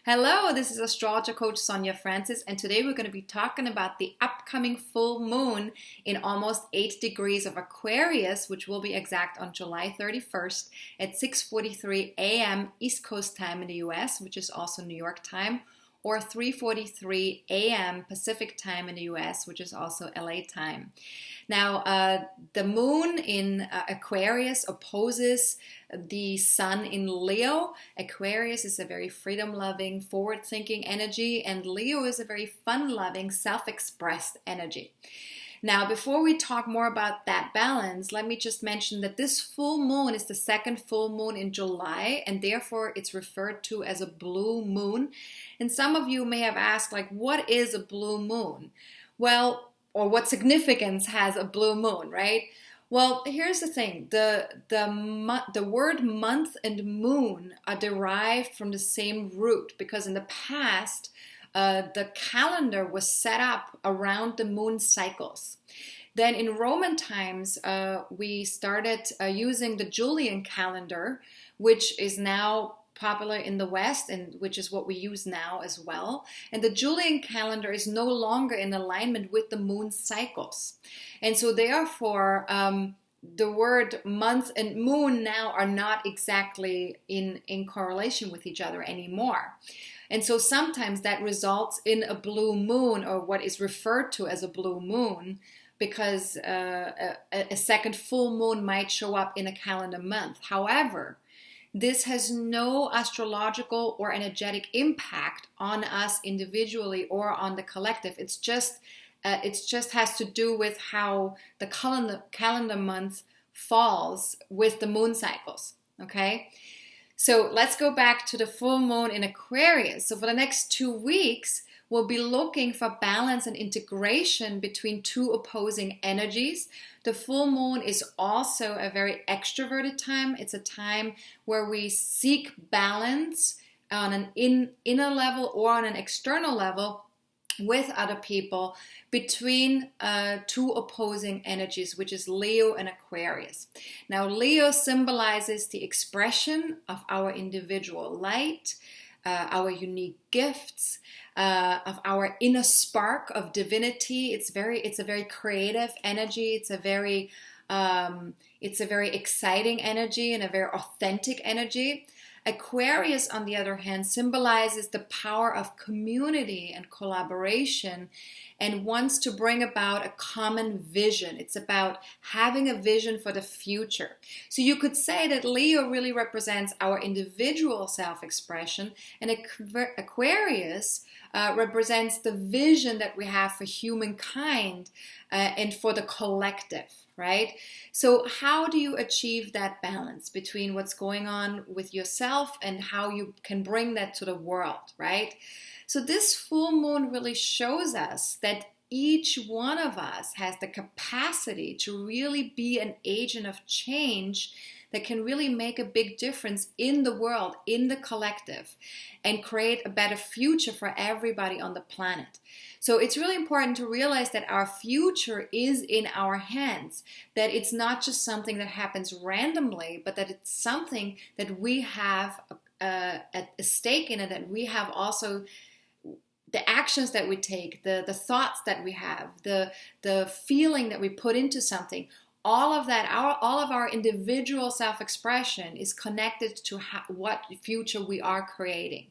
Hello, this is AstrologerCoach Sonja Francis, and today we're going to be talking about the upcoming full moon in almost 8 degrees of Aquarius, which will be exact on July 31st at 6:43 a.m. East Coast time in the US, which is also New York time, or 3:43 a.m. Pacific time in the US, which is also LA time. Now, the moon in Aquarius opposes the sun in Leo. Aquarius is a very freedom-loving, forward-thinking energy, and Leo is a very fun-loving, self-expressed energy. Now, before we talk more about that balance, let me just mention that this full moon is the second full moon in July, and therefore it's referred to as a blue moon. And some of you may have asked, like, what is a blue moon? Well, or what significance has a blue moon, right? Well, here's the thing. The word month and moon are derived from the same root because in the past, the calendar was set up around the moon cycles. Then in Roman times, we started using the Julian calendar, which is now popular in the West and which is what we use now as well. And the Julian calendar is no longer in alignment with the moon cycles. And so therefore, the word month and moon now are not exactly in correlation with each other anymore. And so sometimes that results in a blue moon or what is referred to as a blue moon because a second full moon might show up in a calendar month. However, this has no astrological or energetic impact on us individually or on the collective. It just has to do with how the calendar month falls with the moon cycles. Okay, so let's go back to the full moon in Aquarius. So for the next 2 weeks, we'll be looking for balance and integration between two opposing energies. The full moon is also a very extroverted time. It's a time where we seek balance on an inner level or on an external level with other people between two opposing energies, which is Leo and Aquarius. Now, Leo symbolizes the expression of our individual light, our unique gifts, of our inner spark of divinity. It's a very creative energy. It's a very exciting energy and a very authentic energy. Aquarius, on the other hand, symbolizes the power of community and collaboration and wants to bring about a common vision. It's about having a vision for the future. So you could say that Leo really represents our individual self-expression, and Aquarius represents the vision that we have for humankind and for the collective, right? So how do you achieve that balance between what's going on with yourself and how you can bring that to the world, right? So this full moon really shows us that each one of us has the capacity to really be an agent of change that can really make a big difference in the world, in the collective, and create a better future for everybody on the planet. So it's really important to realize that our future is in our hands, that it's not just something that happens randomly, but that it's something that we have a stake in it, that we have also the actions that we take, the thoughts that we have, the feeling that we put into something. All of that, all of our individual self-expression is connected to what future we are creating.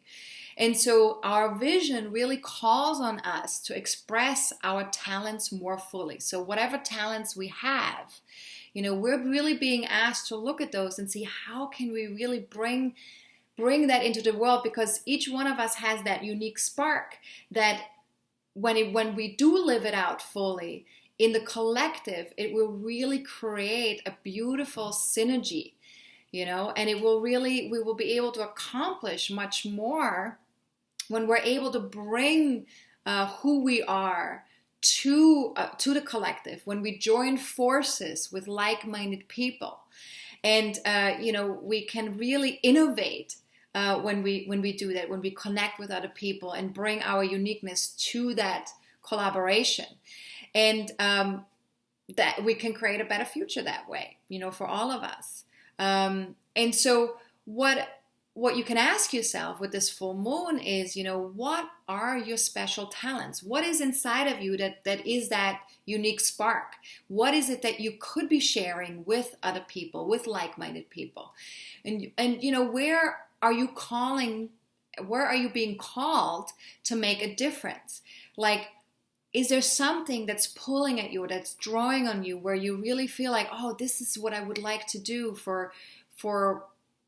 And so our vision really calls on us to express our talents more fully. So whatever talents we have, we're really being asked to look at those and see how can we really bring that into the world, because each one of us has that unique spark that when we do live it out fully, in the collective, it will really create a beautiful synergy, and we will be able to accomplish much more when we're able to bring who we are to the collective, when we join forces with like-minded people. And, we can really innovate when we do that, when we connect with other people and bring our uniqueness to that collaboration. And that we can create a better future that way, for all of us. And so what what you can ask yourself with this full moon is, what are your special talents? What is inside of you that is that unique spark? What is it that you could be sharing with other people, with like-minded people? And where are you being called to make a difference? Like, is there something that's pulling at you, that's drawing on you, where you really feel like, oh, this is what I would like to do for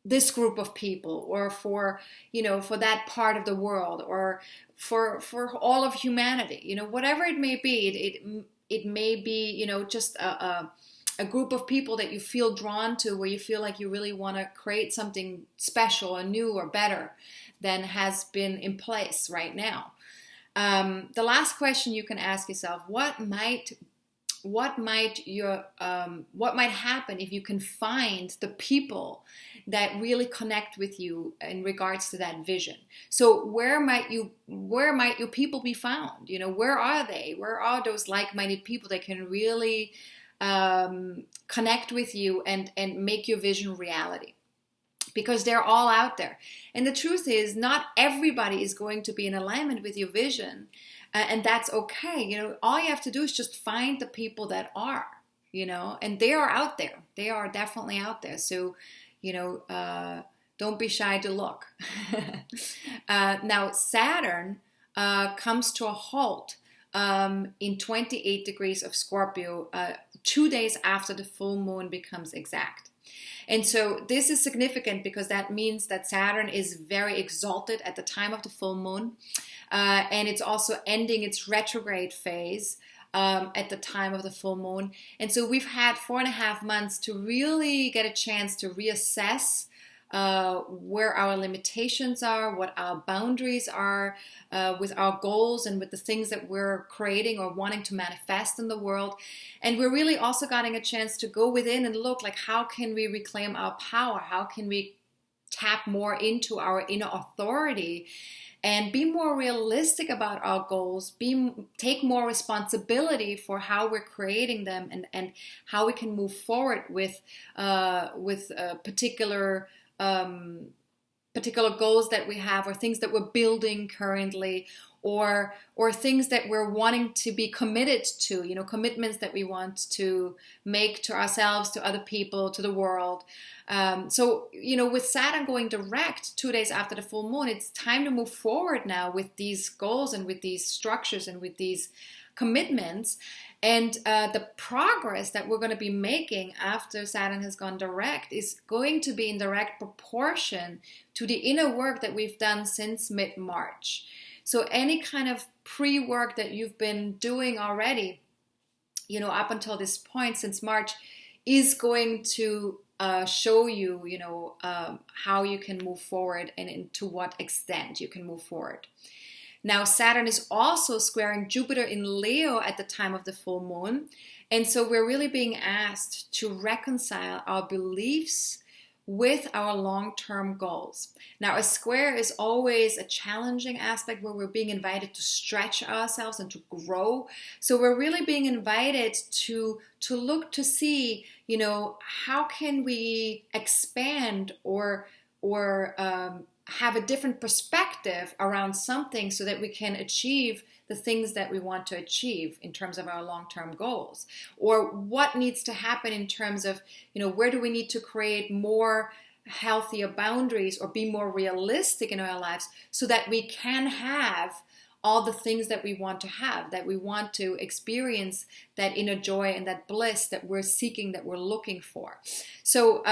this group of people, or for that part of the world, or for all of humanity, whatever it may be. It may be, just a group of people that you feel drawn to, where you feel like you really want to create something special or new or better than has been in place right now. The last question you can ask yourself: what might happen if you can find the people that really connect with you in regards to that vision? So where might your people be found? Where are they? Where are those like-minded people that can really connect with you and make your vision reality? Because they're all out there. And the truth is, not everybody is going to be in alignment with your vision. And that's okay. All you have to do is just find the people that are, and they are out there. They are definitely out there. So, don't be shy to look. Now, Saturn comes to a halt in 28 degrees of Scorpio 2 days after the full moon becomes exact. And so this is significant because that means that Saturn is very exalted at the time of the full moon. And it's also ending its retrograde phase at the time of the full moon. And so we've had 4.5 months to really get a chance to reassess where our limitations are, what our boundaries are with our goals and with the things that we're creating or wanting to manifest in the world. And we're really also getting a chance to go within and look, like, how can we reclaim our power? How can we tap more into our inner authority and be more realistic about our goals, take more responsibility for how we're creating them, and how we can move forward with particular goals that we have, or things that we're building currently, or things that we're wanting to be committed to, commitments that we want to make to ourselves, to other people, to the world. So with Saturn going direct 2 days after the full moon, it's time to move forward now with these goals and with these structures and with these commitments. And the progress that we're going to be making after Saturn has gone direct is going to be in direct proportion to the inner work that we've done since mid-March. So any kind of pre-work that you've been doing already, up until this point since March, is going to show you, how you can move forward and to what extent you can move forward. Now, Saturn is also squaring Jupiter in Leo at the time of the full moon. And so we're really being asked to reconcile our beliefs with our long-term goals. Now, a square is always a challenging aspect where we're being invited to stretch ourselves and to grow. So we're really being invited to look to see, how can we expand or have a different perspective around something so that we can achieve the things that we want to achieve in terms of our long-term goals, or what needs to happen in terms of, where do we need to create more healthier boundaries or be more realistic in our lives so that we can have all the things that we want to have, that we want to experience that inner joy and that bliss that we're seeking, that we're looking for. So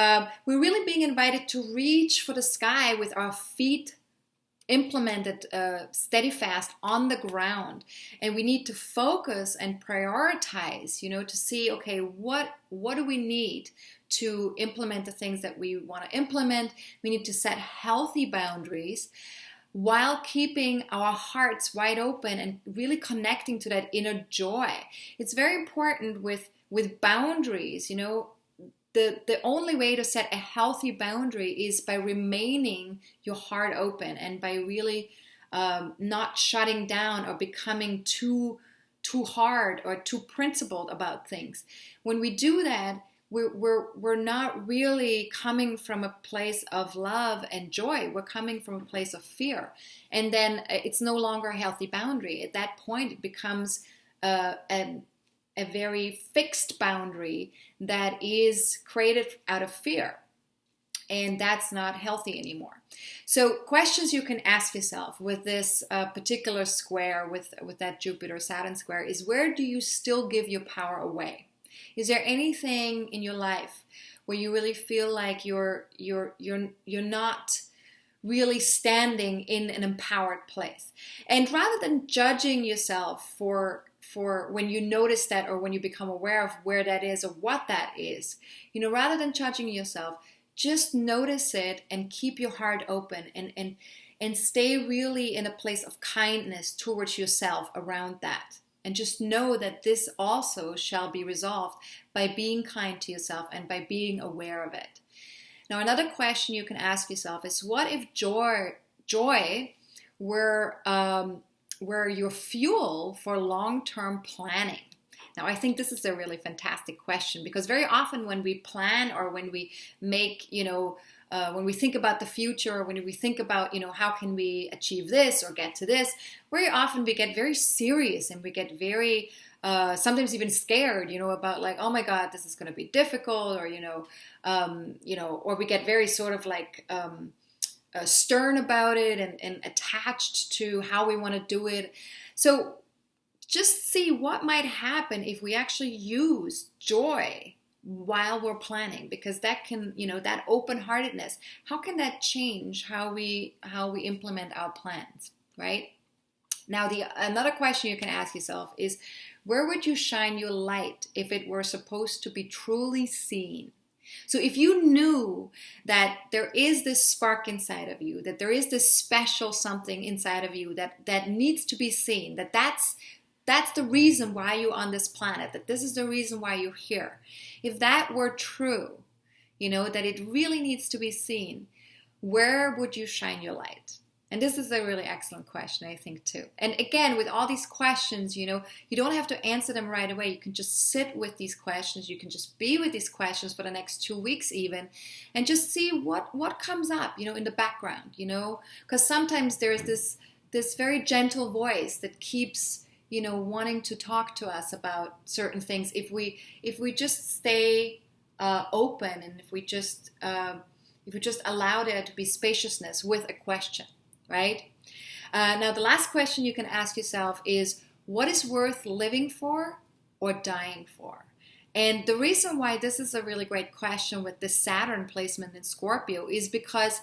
we're really being invited to reach for the sky with our feet implemented steady fast on the ground, and we need to focus and prioritize, to see, okay, what do we need to implement the things that we want to implement. We need to set healthy boundaries while keeping our hearts wide open and really connecting to that inner joy. It's very important with boundaries, The only way to set a healthy boundary is by remaining your heart open and by really not shutting down or becoming too hard or too principled about things. When we do that, we're not really coming from a place of love and joy. We're coming from a place of fear. And then it's no longer a healthy boundary. At that point, it becomes a very fixed boundary that is created out of fear. And that's not healthy anymore. So questions you can ask yourself with this particular square, with that Jupiter-Saturn square, is where do you still give your power away? Is there anything in your life where you really feel like you're not really standing in an empowered place? And rather than judging yourself for when you notice that, or when you become aware of where that is or what that is, rather than judging yourself, just notice it and keep your heart open and stay really in a place of kindness towards yourself around that. And just know that this also shall be resolved by being kind to yourself and by being aware of it. Now, another question you can ask yourself is, what if joy were your fuel for long-term planning? Now, I think this is a really fantastic question, because very often when we plan, or when we make, when we think about the future, or when we think about, how can we achieve this or get to this, very often we get very serious and we get very, sometimes even scared, about like, oh my God, this is going to be difficult, or, or we get very sort of like stern about it and attached to how we want to do it. So just see what might happen if we actually use joy while we're planning, because that can, that open-heartedness, how can that change how we implement our plans, right? Now, another question you can ask yourself is, where would you shine your light if it were supposed to be truly seen? So if you knew that there is this spark inside of you, that there is this special something inside of you that needs to be seen, that's the reason why you're on this planet, that this is the reason why you're here. If that were true, that it really needs to be seen, where would you shine your light? And this is a really excellent question, I think, too. And again, with all these questions, you don't have to answer them right away. You can just sit with these questions. You can just be with these questions for the next 2 weeks even, and just see what comes up, in the background, because sometimes there's this very gentle voice that keeps wanting to talk to us about certain things. If we just stay open, and if we just allow there to be spaciousness with a question, right? Now, the last question you can ask yourself is, what is worth living for or dying for? And the reason why this is a really great question with the Saturn placement in Scorpio is because,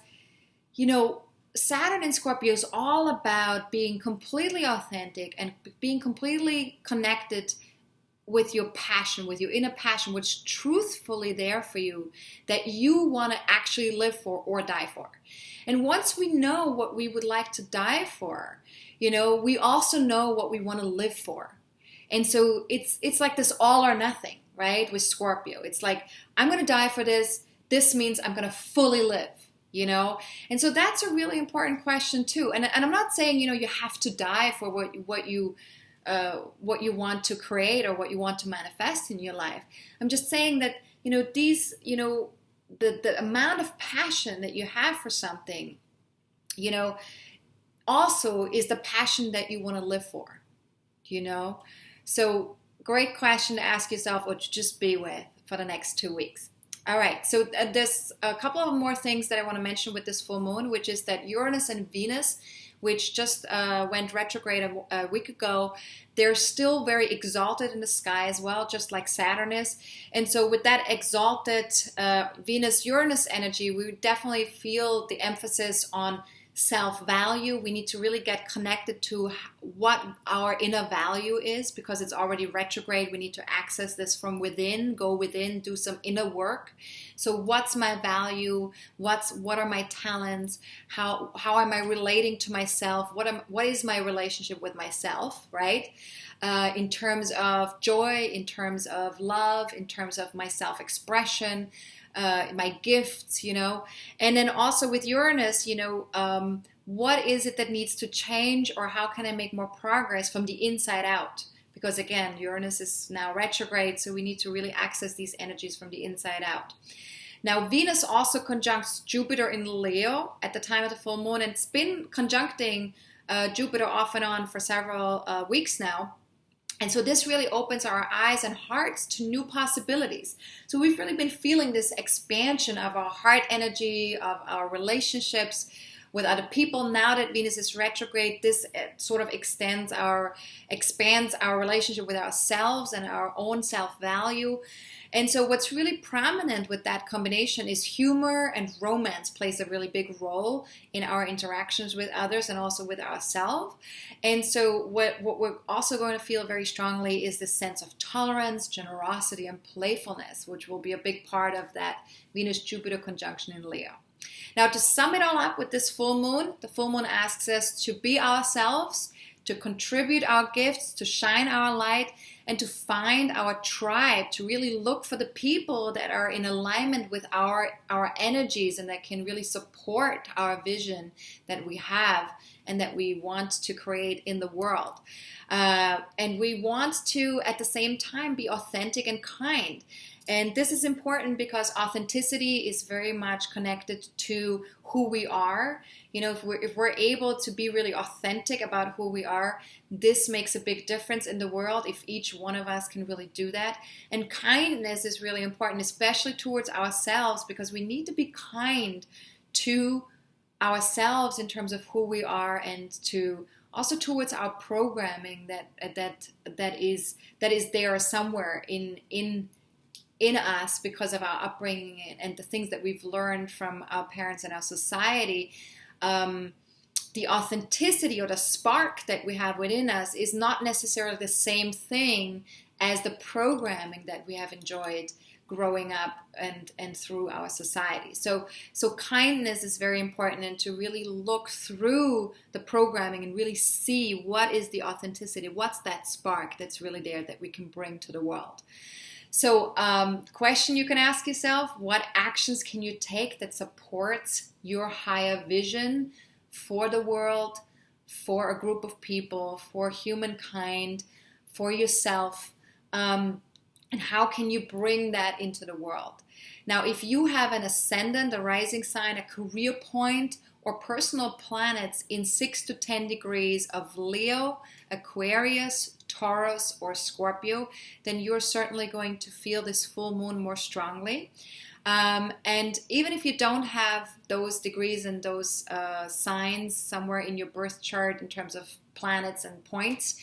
Saturn in Scorpio is all about being completely authentic and being completely connected with your passion, with your inner passion, which is truthfully there for you, that you want to actually live for or die for. And once we know what we would like to die for, we also know what we want to live for. And so it's like this all or nothing, right? With Scorpio, it's like, I'm going to die for this. This means I'm going to fully live. And so that's a really important question too. And I'm not saying, you have to die for what you want to create or what you want to manifest in your life. I'm just saying that, the amount of passion that you have for something, also is the passion that you want to live for, So great question to ask yourself, or to just be with for the next 2 weeks. All right, so there's a couple of more things that I want to mention with this full moon, which is that Uranus and Venus, which just went retrograde a week ago, they're still very exalted in the sky as well, just like Saturn is. And so with that exalted Venus-Uranus energy, we definitely feel the emphasis on self-value. We need to really get connected to what our inner value is, because it's already retrograde. We need to access this from within, go within, do some inner work. So what's my value? What are my talents? How am I relating to myself? What is my relationship with myself, right? In terms of joy, in terms of love, in terms of my self-expression, my gifts, and then also with Uranus, what is it that needs to change, or how can I make more progress from the inside out? because again, Uranus is now retrograde, so we need to really access these energies from the inside out. Now, Venus also conjuncts Jupiter in Leo at the time of the full moon, and it's been conjuncting Jupiter off and on for several weeks now. And so this really opens our eyes and hearts to new possibilities. So we've really been feeling this expansion of our heart energy, of our relationships with other people. Now that Venus is retrograde, this sort of expands our relationship with ourselves and our own self-value. And so what's really prominent with that combination is humor, and romance plays a really big role in our interactions with others and also with ourselves. And so what we're also going to feel very strongly is this sense of tolerance, generosity, and playfulness, which will be a big part of that Venus-Jupiter conjunction in Leo. Now, to sum it all up with this full moon, the full moon asks us to be ourselves, to contribute our gifts, to shine our light, and to find our tribe, to really look for the people that are in alignment with our energies and that can really support our vision that we have and that we want to create in the world. And we want to, at the same time, be authentic and kind. And this is important because authenticity is very much connected to who we are. You know, if we're able to be really authentic about who we are, this makes a big difference in the world if each one of us can really do that. And kindness is really important, especially towards ourselves, because we need to be kind to ourselves in terms of who we are, and to also towards our programming that is there somewhere in us because of our upbringing and the things that we've learned from our parents and our society. The authenticity or the spark that we have within us is not necessarily the same thing as the programming that we have enjoyed growing up and through our society. So kindness is very important, and to really look through the programming and really see what is the authenticity, what's that spark that's really there that we can bring to the world. So question you can ask yourself: what actions can you take that supports your higher vision for the world, for a group of people, for humankind, for yourself? And how can you bring that into the world? Now, if you have an ascendant, a rising sign, a career point, or personal planets in 6 to 10 degrees of Leo, Aquarius, Taurus, or Scorpio, then you're certainly going to feel this full moon more strongly. And even if you don't have those degrees and those signs somewhere in your birth chart in terms of planets and points,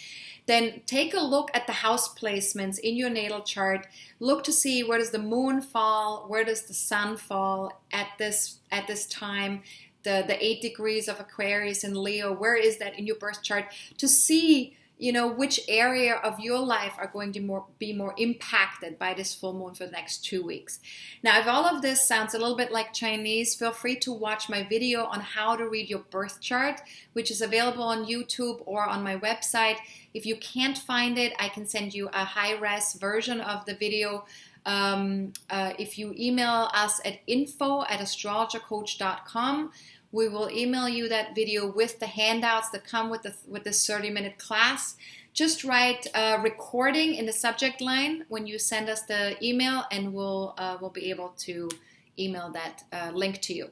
then take a look at the house placements in your natal chart. Look to see where does the moon fall, where does the sun fall at this time. The 8 degrees of Aquarius and Leo, where is that in your birth chart, to see, you know, which area of your life are going to be more impacted by this full moon for the next 2 weeks. Now, if all of this sounds a little bit like Chinese, feel free to watch my video on how to read your birth chart, which is available on YouTube or on my website. If you can't find it, I can send you a high-res version of the video. If you email us at info@astrologercoach.com, we will email you that video with the handouts that come with this 30-minute class. Just write recording in the subject line when you send us the email, and we'll be able to email that link to you.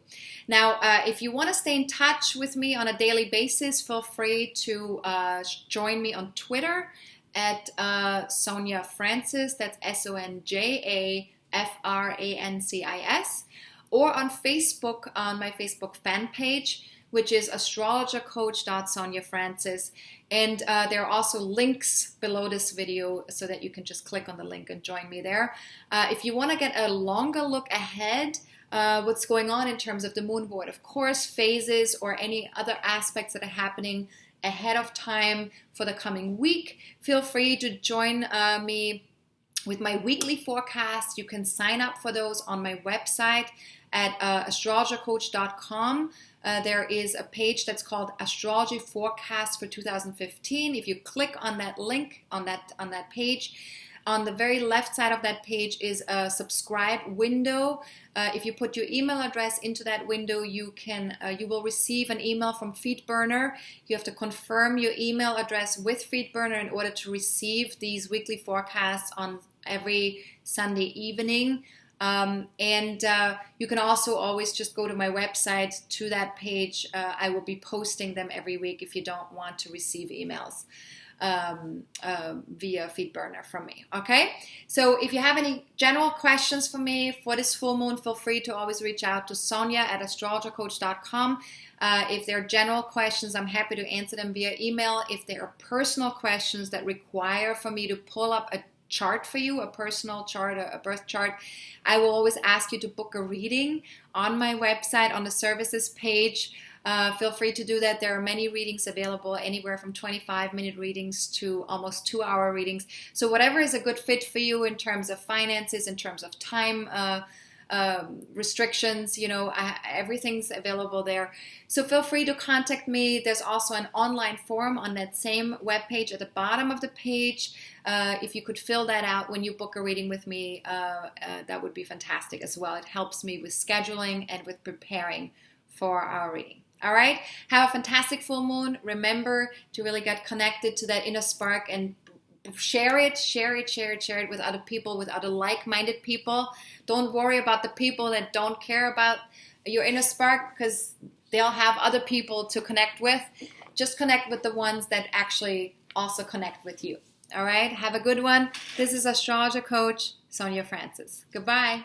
Now, if you want to stay in touch with me on a daily basis, feel free to join me on Twitter at Sonja Francis. That's SONJAFRANCIS. Or on Facebook, on my Facebook fan page, which is astrologercoach.sonjafrancis. And there are also links below this video so that you can just click on the link and join me there. If you want to get a longer look ahead, what's going on in terms of the moon void, of course, phases or any other aspects that are happening ahead of time for the coming week, feel free to join me with my weekly forecast. You can sign up for those on my website at astrologercoach.com. There is a page that's called Astrology Forecast for 2015. If you click on that link on that page, On the very left side of that page is a subscribe window. If you put your email address into that window, you will receive an email from FeedBurner. You have to confirm your email address with FeedBurner in order to receive these weekly forecasts on every Sunday evening. You can also always just go to my website to that page. I will be posting them every week if you don't want to receive emails via FeedBurner from me. Okay, so if you have any general questions for me for this full moon, feel free to always reach out to Sonja at AstrologerCoach.com. If there are general questions, I'm happy to answer them via email. If there are personal questions that require for me to pull up a chart for you, a personal chart, a birth chart, I will always ask you to book a reading on my website on the services page. Feel free to do that. There are many readings available, anywhere from 25-minute readings to almost 2-hour readings. So whatever is a good fit for you in terms of finances, in terms of time restrictions, everything's available there. So feel free to contact me. There's also an online form on that same webpage at the bottom of the page. If you could fill that out when you book a reading with me, that would be fantastic as well. It helps me with scheduling and with preparing for our reading. All right, have a fantastic full moon. Remember to really get connected to that inner spark and share it with other people, with other like-minded people. Don't worry about the people that don't care about your inner spark, because they'll have other people to connect with. Just connect with the ones that actually also connect with you. All right, have a good one. This is Astrologer Coach Sonja Francis. Goodbye.